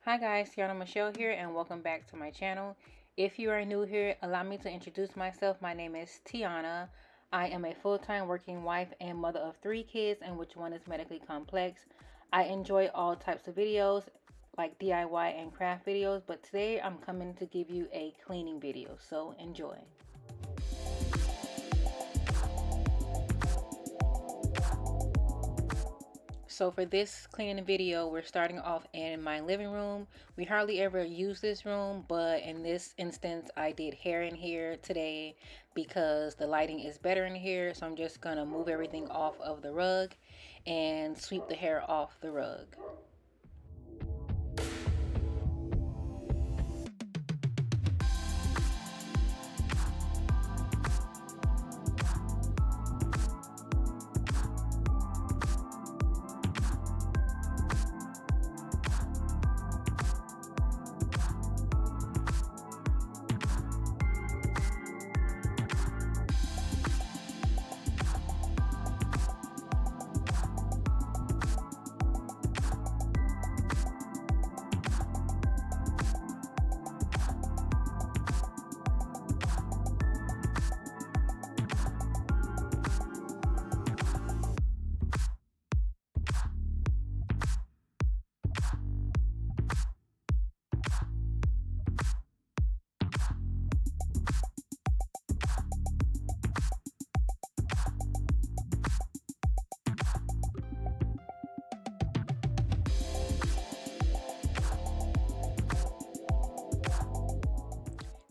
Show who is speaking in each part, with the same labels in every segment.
Speaker 1: Hi guys, Tiana Michelle here and welcome back to my channel. If you are new here, allow me to introduce myself. My name is Tiana. I am a full-time working wife and mother of 3 kids, and which one is medically complex. I enjoy all types of videos like DIY and craft videos, but today I'm coming to give you a cleaning video, so enjoy. So for this cleaning video, we're starting off in my living room. We hardly ever use this room, but in this instance, I did hair in here today because the lighting is better in here. So I'm just gonna move everything off of the rug and sweep the hair off the rug.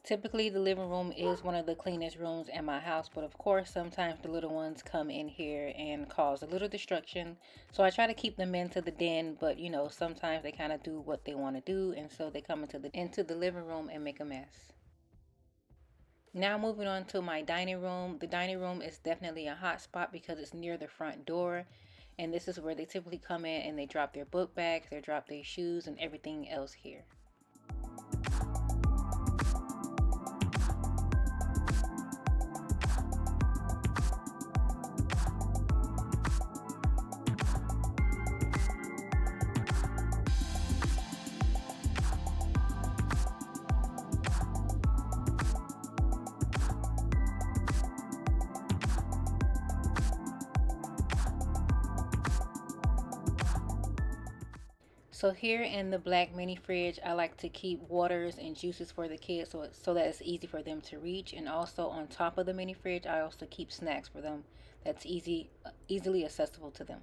Speaker 1: Typically, the living room is one of the cleanest rooms in my house, but of course, sometimes the little ones come in here and cause a little destruction. So I try to keep them into the den, but you know, sometimes they kind of do what they want to do, and so they come into the living room and make a mess. Now moving on to my dining room. The dining room is definitely a hot spot because it's near the front door, and this is where they typically come in and they drop their book bags, they drop their shoes, and everything else here. So here in the black mini fridge, I like to keep waters and juices for the kids so that it's easy for them to reach. And also on top of the mini fridge, I also keep snacks for them that's easily accessible to them.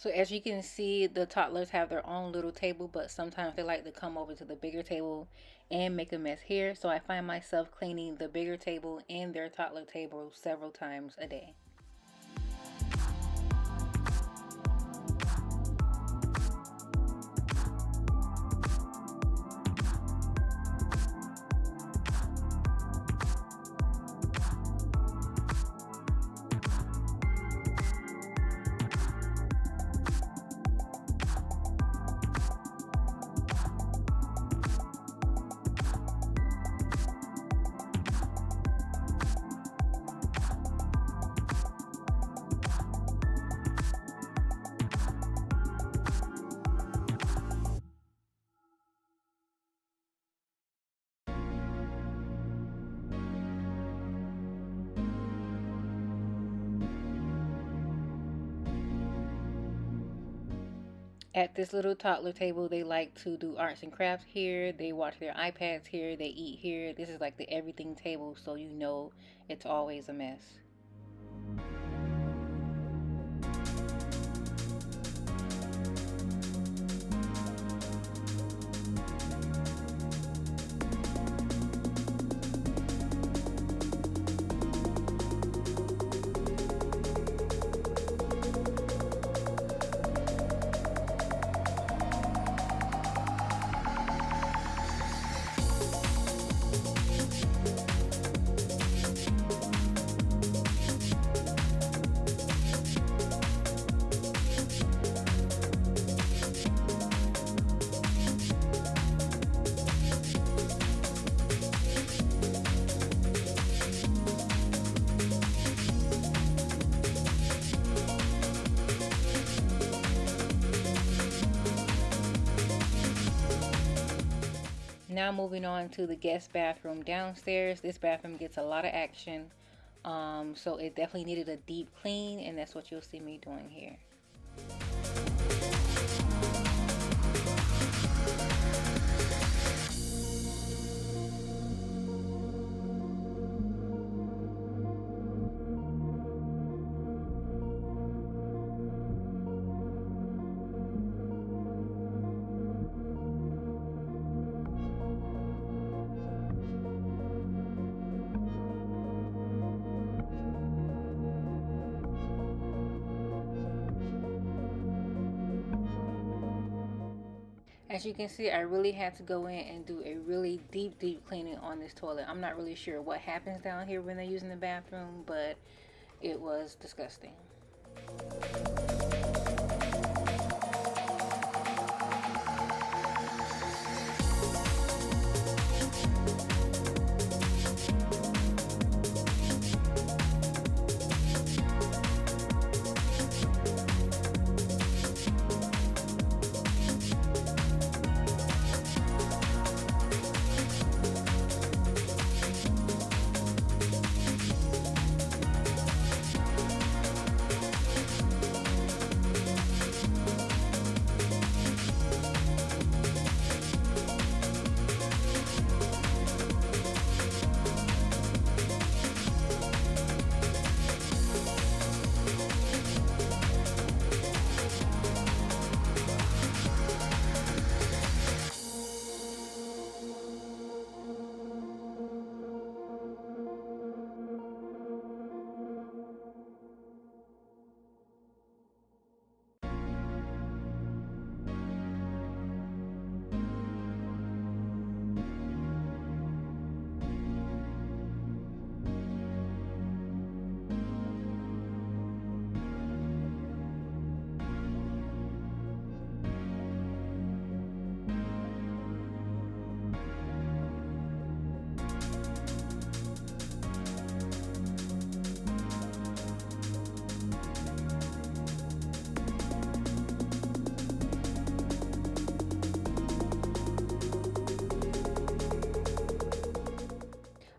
Speaker 1: So as you can see, the toddlers have their own little table, but sometimes they like to come over to the bigger table and make a mess here. So I find myself cleaning the bigger table and their toddler table several times a day. At this little toddler table, they like to do arts and crafts here. They watch their iPads here. They eat here. This is like the everything table, so you know it's always a mess. Now moving on to the guest bathroom downstairs. This bathroom gets a lot of action. So it definitely needed a deep clean, and that's what you'll see me doing here. As you can see, I really had to go in and do a really deep cleaning on this toilet. I'm not really sure what happens down here when they're using the bathroom, but it was disgusting.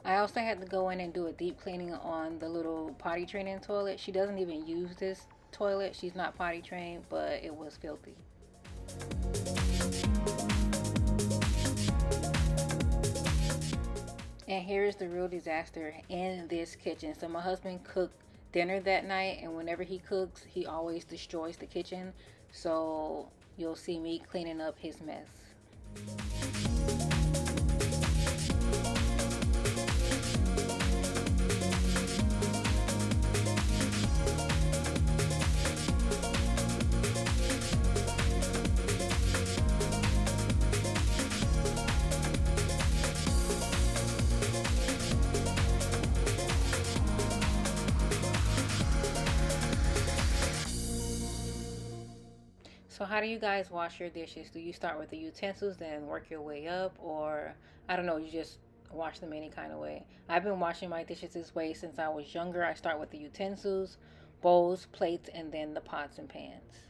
Speaker 1: I also had to go in and do a deep cleaning on the little potty training toilet. She doesn't even use this toilet. She's not potty trained, but it was filthy. And here's the real disaster in this kitchen. So my husband cooked dinner that night, and whenever he cooks, he always destroys the kitchen. So you'll see me cleaning up his mess. So how do you guys wash your dishes? Do you start with the utensils, then work your way up? Or, I don't know, you just wash them any kind of way? I've been washing my dishes this way since I was younger. I start with the utensils, bowls, plates, and then the pots and pans.